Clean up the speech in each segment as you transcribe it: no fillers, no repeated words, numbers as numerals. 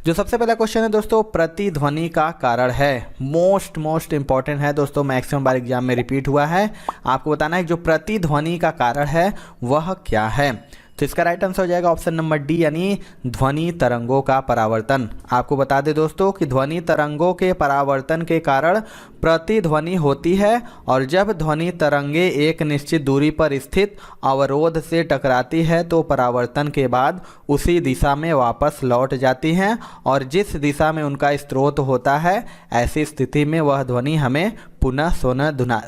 जो सबसे पहला क्वेश्चन है दोस्तों, प्रतिध्वनि का कारण है। मोस्ट इंपॉर्टेंट है दोस्तों, मैक्सिमम बार एग्जाम में रिपीट हुआ है। आपको बताना है जो प्रतिध्वनि का कारण है वह क्या है। तो इसका राइट आंसर हो जाएगा ऑप्शन नंबर डी, यानी ध्वनि तरंगों का परावर्तन। आपको बता दें दोस्तों कि ध्वनि तरंगों के परावर्तन के कारण प्रतिध्वनि होती है, और जब ध्वनि तरंगे एक निश्चित दूरी पर स्थित अवरोध से टकराती है तो परावर्तन के बाद उसी दिशा में वापस लौट जाती हैं, और जिस दिशा में उनका स्रोत होता है ऐसी स्थिति में वह ध्वनि हमें पुनः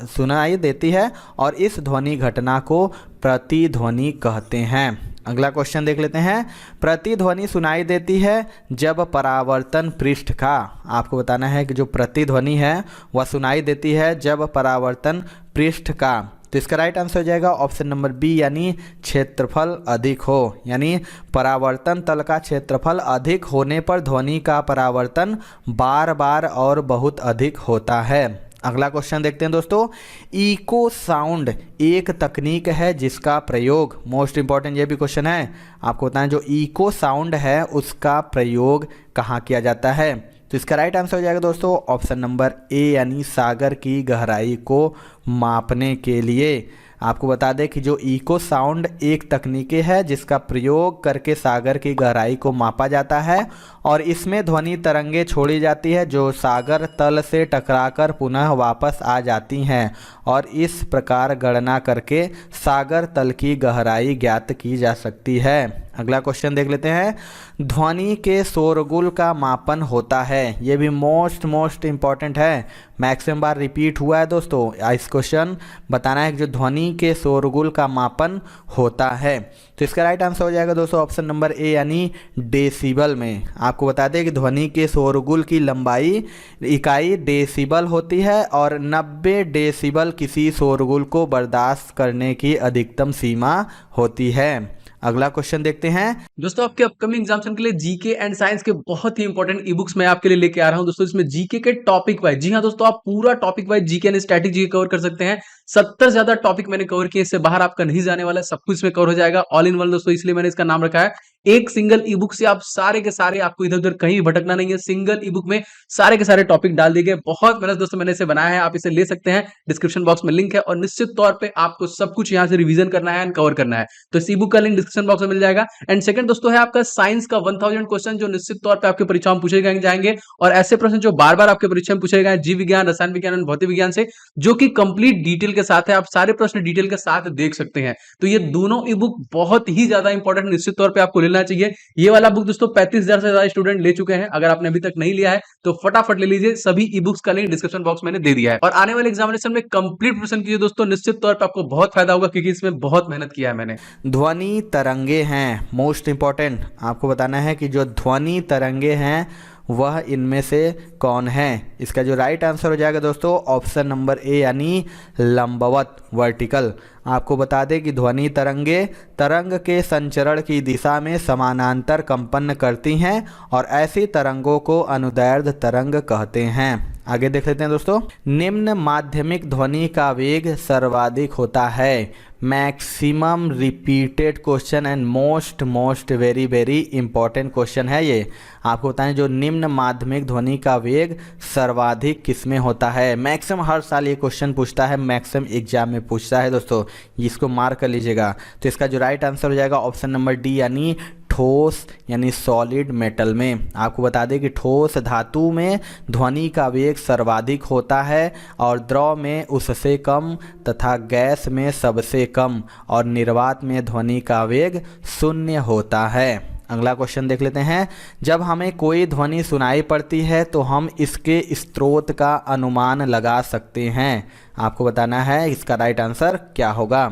सुनाई देती है, और इस ध्वनि घटना को प्रतिध्वनि कहते हैं। अगला क्वेश्चन देख लेते हैं। प्रतिध्वनि सुनाई देती है जब परावर्तन पृष्ठ का, आपको बताना है कि जो प्रतिध्वनि है वह सुनाई देती है जब परावर्तन पृष्ठ का। तो इसका राइट आंसर हो जाएगा ऑप्शन नंबर बी, यानी क्षेत्रफल अधिक हो, यानी परावर्तन तल का क्षेत्रफल अधिक होने पर ध्वनि का परावर्तन बार बार और बहुत अधिक होता है। अगला क्वेश्चन देखते हैं दोस्तों। इको साउंड एक तकनीक है जिसका प्रयोग, मोस्ट इंपॉर्टेंट ये भी क्वेश्चन है, आपको बताएं जो इको साउंड है उसका प्रयोग कहाँ किया जाता है। तो इसका राइट आंसर हो जाएगा दोस्तों ऑप्शन नंबर ए, यानी सागर की गहराई को मापने के लिए। आपको बता दें कि जो इको साउंड एक तकनीक है जिसका प्रयोग करके सागर की गहराई को मापा जाता है, और इसमें ध्वनि तरंगे छोड़ी जाती है जो सागर तल से टकराकर पुनः वापस आ जाती हैं, और इस प्रकार गणना करके सागर तल की गहराई ज्ञात की जा सकती है। अगला क्वेश्चन देख लेते हैं। ध्वनि के शोरगुल का मापन होता है, ये भी मोस्ट इंपॉर्टेंट है, मैक्सिमम बार रिपीट हुआ है दोस्तों। इस क्वेश्चन बताना है कि जो ध्वनि के शोरगुल का मापन होता है। तो इसका राइट आंसर हो जाएगा दोस्तों ऑप्शन नंबर ए, यानी डेसिबल में। आपको बता दें कि ध्वनि के शोरगुल की लंबाई इकाई डेसिबल होती है, और 90 डेसिबल किसी शोरगुल को बर्दाश्त करने की अधिकतम सीमा होती है। अगला क्वेश्चन देखते हैं। दोस्तों आपके अपकमिंग एग्जामिनेशन के लिए जीके एंड साइंस के बहुत ही इंपॉर्टेंट ई बुक्स मैं आपके लिए लेके आ रहा हूं दोस्तों। इसमें जीके के टॉपिक वाइज, जी हां दोस्तों, आप पूरा topic wise GK and static cover कर सकते हैं। 70 ज्यादा टॉपिक मैंने कवर किए, इससे बाहर आपका नहीं जाने वाला, सब कुछ में कवर हो जाएगा, ऑल इन वन दोस्तों, इसलिए मैंने इसका नाम रखा है। एक सिंगल ई बुक से आप सारे के सारे, आपको इधर उधर कहीं भटकना नहीं है, सिंगल ई बुक में सारे के सारे टॉपिक डाल दिए गए। बहुत मेहनत दोस्तों मैंने इसे बनाया है, आप इसे ले सकते हैं, डिस्क्रिप्शन बॉक्स में लिंक है, और निश्चित तौर पे आपको सब कुछ यहां से रिवीजन करना है एंड कवर करना है। तो इस ई बुक का लिंक डिस्क्रिप्शन बॉक्स में मिल जाएगा। एंड सेकंड दोस्तों है आपका साइंस का 1000 क्वेश्चन, जो निश्चित तौर पे आपके परीक्षा में पूछे जाएंगे, और ऐसे प्रश्न जो बार बार आपके परीक्षा में पूछे गए जीव विज्ञान, रसायन विज्ञान और भौतिक विज्ञान से, जो कि कंप्लीट डिटेल के साथ है, आप सारे प्रश्न डिटेल के साथ देख सकते हैं। तो ये दोनों ई बुक बहुत ही ज्यादा इंपॉर्टेंट, निश्चित तौर पे आपको लेना चाहिए। ये वाला बुक दोस्तों 35,000 से ज्यादा स्टूडेंट ले चुके हैं, अगर आपने अभी तक नहीं लिया है तो फटाफट ले लीजिए। सभी ई बुक्स का लिंक डिस्क्रिप्शन बॉक्स मैंने दे दिया है, और आने वाले एग्जामिनेशन में कंप्लीट प्रिपरेशन कीजिए दोस्तों, निश्चित तौर पे आपको बहुत फायदा होगा, क्योंकि इसमें बहुत मेहनत किया है मैंने। ध्वनि तरंगे हैं, मोस्ट इंपॉर्टेंट, आपको बताना है कि जो ध्वनि तरंगे हैं वह इनमें से कौन है। इसका जो राइट आंसर हो जाएगा दोस्तों ऑप्शन नंबर ए, यानी लंबवत, वर्टिकल। आपको बता दें कि ध्वनि तरंगे तरंग के संचरण की दिशा में समानांतर कंपन करती हैं, और ऐसी तरंगों को अनुदैर्ध्य तरंग कहते हैं। आगे देख लेते हैं दोस्तों। निम्न माध्यमिक ध्वनि का वेग सर्वाधिक होता है। Maximum repeated question and most very important question है ये। आपको बताएं जो निम्न माध्यमिक ध्वनि का वेग सर्वाधिक किसमें होता है। मैक्सिमम हर साल ये क्वेश्चन पूछता है, मैक्सिमम एग्जाम में पूछता है दोस्तों, इसको मार्क कर लीजिएगा। तो इसका जो राइट आंसर हो जाएगा ऑप्शन नंबर डी, यानी ठोस, यानी सॉलिड मेटल में। आपको बता दें कि ठोस धातु में ध्वनि का वेग सर्वाधिक होता है, और द्रव में उससे कम तथा गैस में सबसे कम, और निर्वात में ध्वनि का वेग 0 होता है। अगला क्वेश्चन देख लेते हैं। जब हमें कोई ध्वनि सुनाई पड़ती है तो हम इसके स्रोत का अनुमान लगा सकते हैं। आपको बताना है इसका राइट आंसर क्या होगा।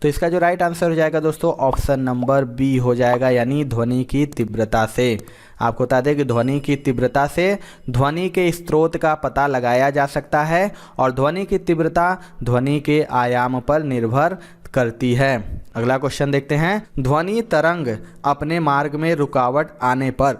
तो इसका जो राइट आंसर हो जाएगा दोस्तों ऑप्शन नंबर बी हो जाएगा, यानी ध्वनि की तीव्रता से। आपको बता दें कि ध्वनि की तीव्रता से ध्वनि के स्रोत का पता लगाया जा सकता है, और ध्वनि की तीव्रता ध्वनि के आयाम पर निर्भर करती है। अगला क्वेश्चन देखते हैं। ध्वनि तरंग अपने मार्ग में रुकावट आने पर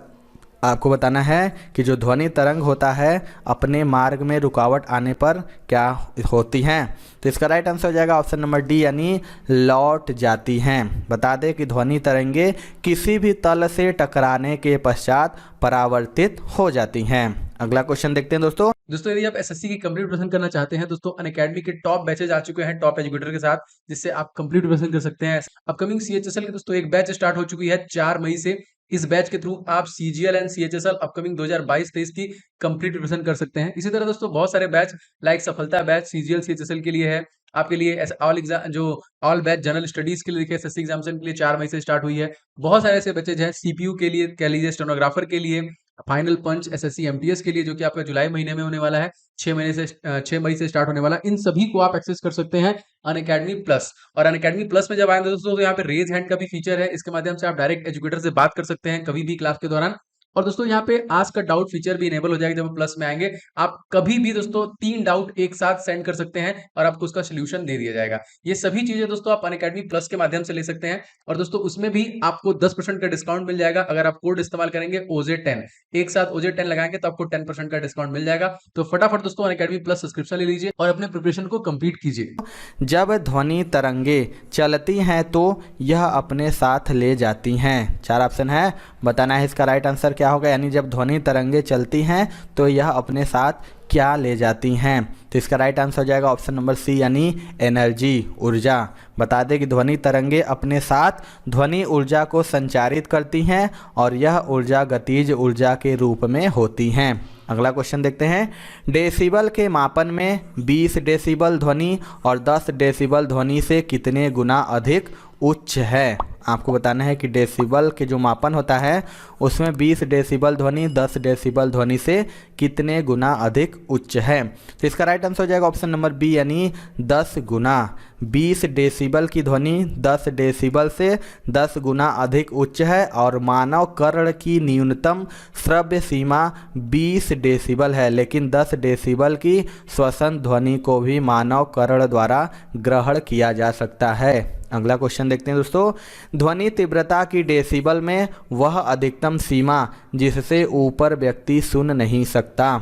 आपको बताना है कि जो ध्वनि तरंग होता है अपने मार्ग में रुकावट आने पर क्या होती हैं। तो इसका राइट आंसर हो जाएगा ऑप्शन नंबर डी यानी लौट जाती हैं। बता दें कि ध्वनि तरंगे किसी भी तल से टकराने के पश्चात परावर्तित हो जाती हैं। अगला क्वेश्चन देखते हैं दोस्तों। यदि आप एसएससी की कंप्लीट प्रिपरेशन करना चाहते हैं दोस्तों, अनअकैडमी के टॉप बैचेज आ चुके हैं टॉप एजुकेटर के साथ, जिससे आप कंप्लीट प्रिपरेशन कर सकते हैं। अपकमिंग सीएचएसएल की दोस्तों एक बैच स्टार्ट हो चुकी है 4 मई से। इस बैच के थ्रू आप सीजीएल एंड सीएचएसएल अपकमिंग 2022-23 की कंप्लीट प्रिपरेशन कर सकते हैं। इसी तरह दोस्तों बहुत सारे बैच लाइक सफलता बैच सीजीएल सीएचएसएल के लिए है, आपके लिए ऑल एग्जाम जो ऑल बैच जनरल स्टडीज के लिए देखिए एसएससी एग्जामिनेशन के लिए 4 मई से स्टार्ट हुई है। बहुत सारे ऐसे बैचेज हैं सीपीयू के लिए, कह लीजिए स्टेनोग्राफर के लिए, फाइनल पंच एसएससी एमटीएस के लिए जो कि आपका जुलाई महीने में होने वाला है, 6 मई से स्टार्ट होने वाला। इन सभी को आप एक्सेस कर सकते हैं अनअकैडमी प्लस। और अनअकैडमी प्लस में जब आएंगे दोस्तों तो यहाँ पे रेज हैंड का भी फीचर है, इसके माध्यम से आप डायरेक्ट एजुकेटर से बात कर सकते हैं कभी भी क्लास के दौरान। और दोस्तों यहाँ पे आस्क का डाउट फीचर भी इनेबल हो जाएगा जब प्लस में आएंगे। आप कभी भी दोस्तों 3 डाउट एक साथ सेंड कर सकते हैं और आपको उसका सोल्यूशन दे दिया जाएगा। ये सभी चीजें दोस्तों आप अनअकैडमी प्लस के माध्यम से ले सकते हैं। और दोस्तों उसमें भी आपको 10% का डिस्काउंट मिल जाएगा अगर आप कोड इस्तेमाल करेंगे OJ10। एक साथ OJ10 लगाएंगे तो आपको 10% का डिस्काउंट मिल जाएगा। तो फटाफट दोस्तों अनअकैडमी प्लस सब्सक्रिप्शन ले लीजिए और अपने प्रिपरेशन को कंप्लीट कीजिए। जब ध्वनि तरंगे चलती हैं तो यह अपने साथ ले जाती हैं। 4 ऑप्शन है, बताना है इसका राइट आंसर क्या होगा। यानी जब ध्वनि तरंगे चलती हैं तो यह अपने साथ क्या ले जाती हैं। तो इसका राइट आंसर हो जाएगा ऑप्शन नंबर सी यानी एनर्जी, ऊर्जा। बता दें कि ध्वनि तरंगे अपने साथ ध्वनि ऊर्जा को संचारित करती हैं और यह ऊर्जा गतिज ऊर्जा के रूप में होती हैं। अगला क्वेश्चन देखते हैं। डेसिबल के मापन में 20 डेसिबल ध्वनि और 10 डेसिबल ध्वनि से कितने गुना अधिक उच्च है। आपको बताना है कि डेसिबल के जो मापन होता है उसमें 20 डेसिबल ध्वनि 10 डेसिबल ध्वनि से कितने गुना अधिक उच्च है। तो इसका राइट आंसर हो जाएगा ऑप्शन नंबर बी यानी 10 गुना। 20 डेसिबल की ध्वनि 10 डेसिबल से 10 गुना अधिक उच्च है और मानव कर्ण की न्यूनतम श्रव्य सीमा 20 डेसिबल है, लेकिन 10 डेसिबल की श्वसन ध्वनि को भी मानव कर्ण द्वारा ग्रहण किया जा सकता है। अगला क्वेश्चन देखते हैं दोस्तों। ध्वनि तीव्रता की डेसिबल में वह अधिकतम सीमा जिससे ऊपर व्यक्ति सुन नहीं सकता।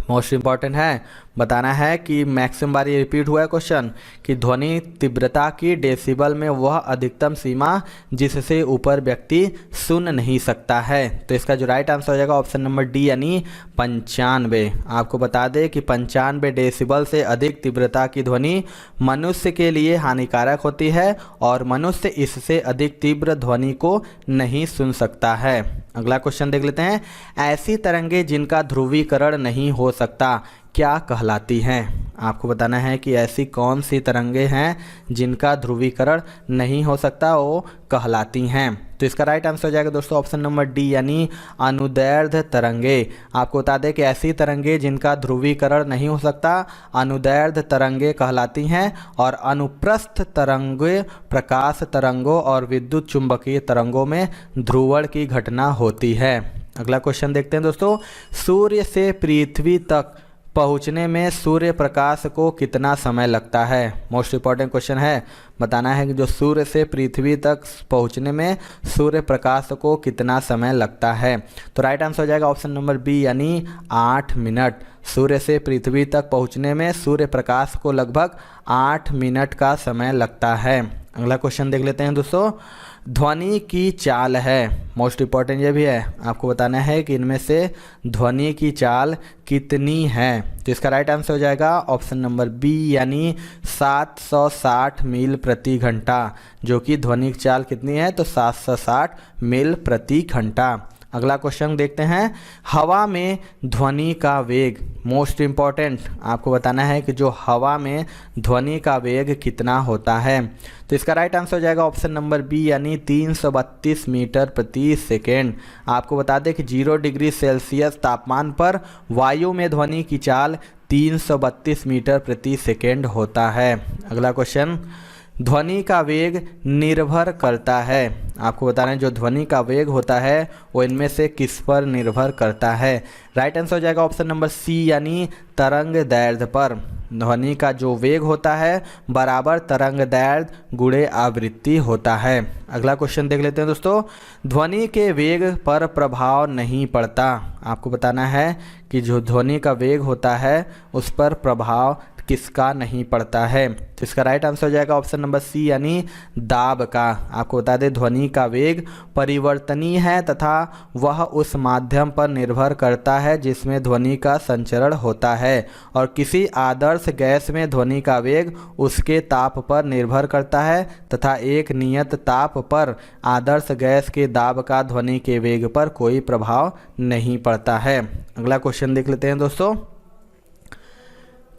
मोस्ट इंपॉर्टेंट है, बताना है कि मैक्सिमम बार ये रिपीट हुआ है क्वेश्चन कि ध्वनि तीव्रता की डेसिबल में वह अधिकतम सीमा जिससे ऊपर व्यक्ति सुन नहीं सकता है। तो इसका जो राइट आंसर हो जाएगा ऑप्शन नंबर डी यानी 95। आपको बता दें कि 95 डेसिबल से अधिक तीव्रता की ध्वनि मनुष्य के लिए हानिकारक होती है और मनुष्य इससे अधिक तीव्र ध्वनि को नहीं सुन सकता है। अगला क्वेश्चन देख लेते हैं। ऐसी तरंगे जिनका ध्रुवीकरण नहीं हो सकता क्या कहलाती हैं। आपको बताना है कि ऐसी कौन सी तरंगे हैं जिनका ध्रुवीकरण नहीं हो सकता वो कहलाती हैं। तो इसका राइट आंसर हो जाएगा दोस्तों ऑप्शन नंबर डी यानी अनुदैर्ध्य तरंगे। आपको बता दें कि ऐसी तरंगे जिनका ध्रुवीकरण नहीं हो सकता अनुदैर्ध्य तरंगे कहलाती हैं और अनुप्रस्थ तरंगे प्रकाश तरंगों और विद्युत चुंबकीय तरंगों में ध्रुवण की घटना होती है। अगला क्वेश्चन देखते हैं दोस्तों। सूर्य से पृथ्वी तक पहुंचने में सूर्य प्रकाश को कितना समय लगता है। मोस्ट इंपॉर्टेंट क्वेश्चन है, बताना है कि जो सूर्य से पृथ्वी तक पहुंचने में सूर्य प्रकाश को कितना समय लगता है। तो राइट आंसर हो जाएगा ऑप्शन नंबर बी यानी 8 मिनट। सूर्य से पृथ्वी तक पहुंचने में सूर्य प्रकाश को लगभग 8 मिनट का समय लगता है। अगला क्वेश्चन देख लेते हैं दोस्तों। ध्वनि की चाल है, मोस्ट इंपॉर्टेंट ये भी है, आपको बताना है कि इनमें से ध्वनि की चाल कितनी है। तो इसका राइट आंसर हो जाएगा ऑप्शन नंबर बी यानी 760 मील प्रति घंटा, जो कि ध्वनि की चाल कितनी है तो 760 मील प्रति घंटा। अगला क्वेश्चन देखते हैं। हवा में ध्वनि का वेग, मोस्ट इम्पॉर्टेंट, आपको बताना है कि जो हवा में ध्वनि का वेग कितना होता है। तो इसका राइट आंसर हो जाएगा ऑप्शन नंबर बी यानी 332 मीटर प्रति सेकेंड। आपको बता दें कि 0 डिग्री सेल्सियस तापमान पर वायु में ध्वनि की चाल 332 मीटर प्रति सेकेंड होता है। अगला क्वेश्चन। ध्वनि का वेग निर्भर करता है, आपको बताना है जो ध्वनि का वेग होता है वो इनमें से किस पर निर्भर करता है। राइट आंसर हो जाएगा ऑप्शन नंबर सी यानी तरंग दैर्ध्य पर। ध्वनि का जो वेग होता है बराबर तरंग दैर्ध्य गुणे आवृत्ति होता है। अगला क्वेश्चन देख लेते हैं दोस्तों। ध्वनि के वेग पर प्रभाव नहीं पड़ता। आपको बताना है कि जो ध्वनि का वेग होता है उस पर प्रभाव किसका नहीं पड़ता है। तो इसका राइट आंसर हो जाएगा ऑप्शन नंबर सी यानी दाब का। आपको बता दें ध्वनि का वेग परिवर्तनीय है तथा वह उस माध्यम पर निर्भर करता है जिसमें ध्वनि का संचरण होता है, और किसी आदर्श गैस में ध्वनि का वेग उसके ताप पर निर्भर करता है तथा एक नियत ताप पर आदर्श गैस के दाब का ध्वनि के वेग पर कोई प्रभाव नहीं पड़ता है। अगला क्वेश्चन देख लेते हैं दोस्तों।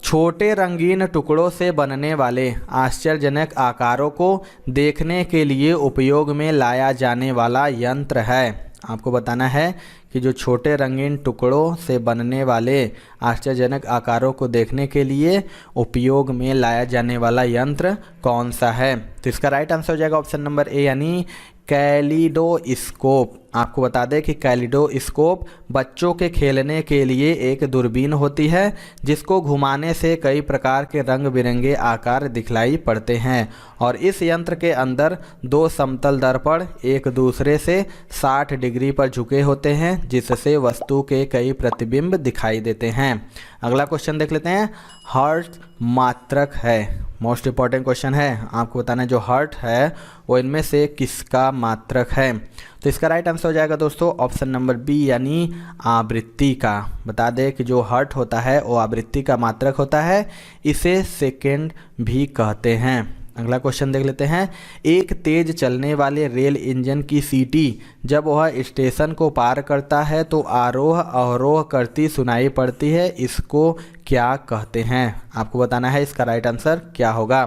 छोटे रंगीन टुकड़ों से बनने वाले आश्चर्यजनक आकारों को देखने के लिए उपयोग में लाया जाने वाला यंत्र है। आपको बताना है कि जो छोटे रंगीन टुकड़ों से बनने वाले आश्चर्यजनक आकारों को देखने के लिए उपयोग में लाया जाने वाला यंत्र कौन सा है। तो इसका राइट आंसर हो जाएगा ऑप्शन नंबर ए यानी कैलिडोस्कोप। आपको बता दें कि कैलिडोस्कोप बच्चों के खेलने के लिए एक दूरबीन होती है जिसको घुमाने से कई प्रकार के रंग बिरंगे आकार दिखलाई पड़ते हैं, और इस यंत्र के अंदर दो समतल दर्पण एक दूसरे से 60 डिग्री पर झुके होते हैं जिससे वस्तु के कई प्रतिबिंब दिखाई देते हैं। अगला क्वेश्चन देख लेते हैं। हर्ट्ज मात्रक है, मोस्ट इंपॉर्टेंट क्वेश्चन है। आपको बताना है जो हर्ट है वो इनमें से किसका मात्रक है। तो इसका राइट आंसर हो जाएगा दोस्तों ऑप्शन नंबर बी यानी आवृत्ति का। बता दें कि जो हर्ट होता है वो आवृत्ति का मात्रक होता है, इसे सेकेंड भी कहते हैं। अगला क्वेश्चन देख लेते हैं। एक तेज चलने वाले रेल इंजन की सीटी जब वह स्टेशन को पार करता है तो आरोह अवरोह करती सुनाई पड़ती है, इसको क्या कहते हैं। आपको बताना है इसका राइट आंसर क्या होगा।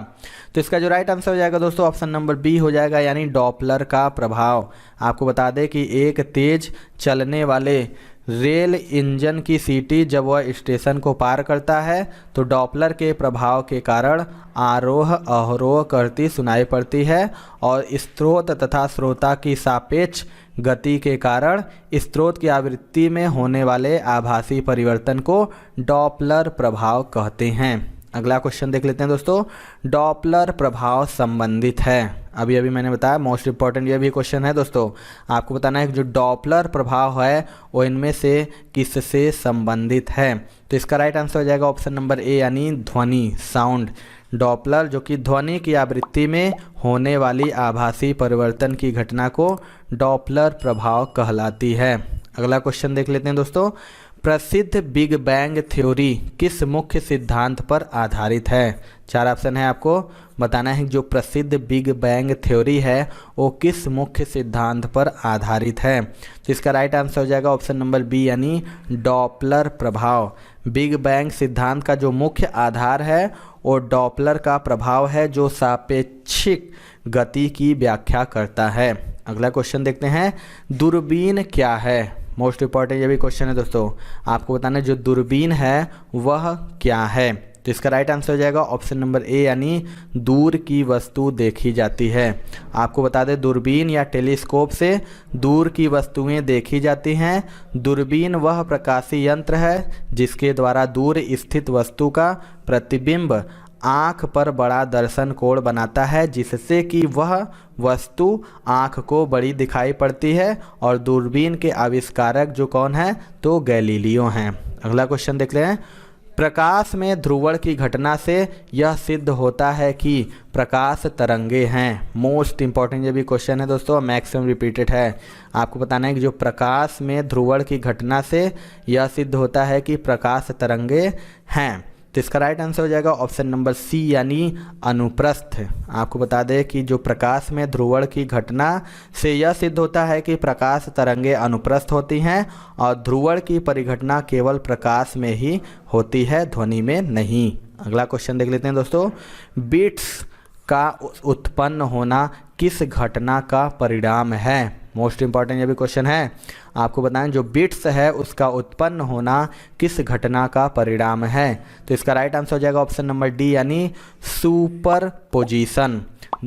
तो इसका जो राइट आंसर हो जाएगा दोस्तों ऑप्शन नंबर बी हो जाएगा यानी डॉपलर का प्रभाव। आपको बता दें कि एक तेज चलने वाले रेल इंजन की सीटी जब वह स्टेशन को पार करता है तो डॉपलर के प्रभाव के कारण आरोह अवरोह करती सुनाई पड़ती है, और स्रोत तथा श्रोता की सापेक्ष गति के कारण स्रोत की आवृत्ति में होने वाले आभासी परिवर्तन को डॉपलर प्रभाव कहते हैं। अगला क्वेश्चन देख लेते हैं दोस्तों। डॉपलर प्रभाव संबंधित है। अभी मैंने बताया मोस्ट इंपॉर्टेंट ये भी क्वेश्चन है दोस्तों। आपको बताना है कि जो डॉपलर प्रभाव है वो इनमें से किससे संबंधित है। तो इसका राइट आंसर हो जाएगा ऑप्शन नंबर ए यानी ध्वनि साउंड। डॉपलर जो कि ध्वनि की आवृत्ति में होने वाली आभासी परिवर्तन की घटना को डॉपलर प्रभाव कहलाती है। अगला क्वेश्चन देख लेते हैं दोस्तों। प्रसिद्ध बिग बैंग थ्योरी किस मुख्य सिद्धांत पर आधारित है। चार ऑप्शन है, आपको बताना है जो प्रसिद्ध बिग बैंग थ्योरी है वो किस मुख्य सिद्धांत पर आधारित है। तो इसका राइट आंसर हो जाएगा ऑप्शन नंबर बी यानी डॉपलर प्रभाव। बिग बैंग सिद्धांत का जो मुख्य आधार है वो डॉपलर का प्रभाव है जो सापेक्षिक गति की व्याख्या करता है। अगला क्वेश्चन देखते हैं। दूरबीन क्या है। मोस्ट इंपॉर्टेंट ये भी क्वेश्चन है दोस्तों। आपको बताना है जो दूरबीन है वह क्या है। तो इसका राइट आंसर हो जाएगा ऑप्शन नंबर ए यानी दूर की वस्तु देखी जाती है। आपको बता दें दूरबीन या टेलीस्कोप से दूर की वस्तुएं देखी जाती हैं। दूरबीन वह प्रकाशीय यंत्र है जिसके द्वारा दूर स्थित वस्तु का प्रतिबिंब आँख पर बड़ा दर्शन कोण बनाता है जिससे कि वह वस्तु आँख को बड़ी दिखाई पड़ती है, और दूरबीन के आविष्कारक जो कौन है तो गैलीलियो हैं। अगला क्वेश्चन देख रहे हैं। प्रकाश में ध्रुवण की घटना से यह सिद्ध होता है कि प्रकाश तरंगे हैं। मोस्ट इंपॉर्टेंट ये भी क्वेश्चन है दोस्तों, मैक्सिमम रिपीटेड है। आपको बताना है कि जो प्रकाश में ध्रुवण की घटना से यह सिद्ध होता है कि प्रकाश तरंगे हैं। तो इसका राइट आंसर हो जाएगा ऑप्शन नंबर सी यानी अनुप्रस्थ। आपको बता दें कि जो प्रकाश में ध्रुवण की घटना से यह सिद्ध होता है कि प्रकाश तरंगे अनुप्रस्थ होती हैं, और ध्रुवण की परिघटना केवल प्रकाश में ही होती है, ध्वनि में नहीं। अगला क्वेश्चन देख लेते हैं दोस्तों। बिट्स का उत्पन्न होना किस घटना का परिणाम है। मोस्ट इंपॉर्टेंट ये भी क्वेश्चन है। आपको बताएं जो बिट्स है उसका उत्पन्न होना किस घटना का परिणाम है। तो इसका राइट आंसर हो जाएगा ऑप्शन नंबर डी यानी सुपरपोजिशन।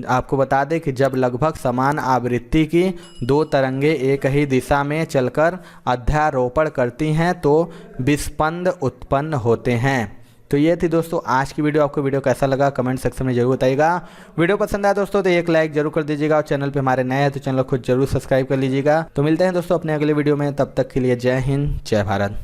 आपको बता दें कि जब लगभग समान आवृत्ति की दो तरंगे एक ही दिशा में चलकर अध्यारोपण करती हैं तो विस्पंद उत्पन्न होते हैं। तो ये थी दोस्तों आज की वीडियो। आपको वीडियो कैसा लगा कमेंट सेक्शन में जरूर बताइएगा। वीडियो पसंद आया दोस्तों तो एक लाइक जरूर कर दीजिएगा, और चैनल पे हमारे नए हैं तो चैनल को जरूर सब्सक्राइब कर लीजिएगा। तो मिलते हैं दोस्तों अपने अगले वीडियो में, तब तक के लिए जय हिंद जय भारत।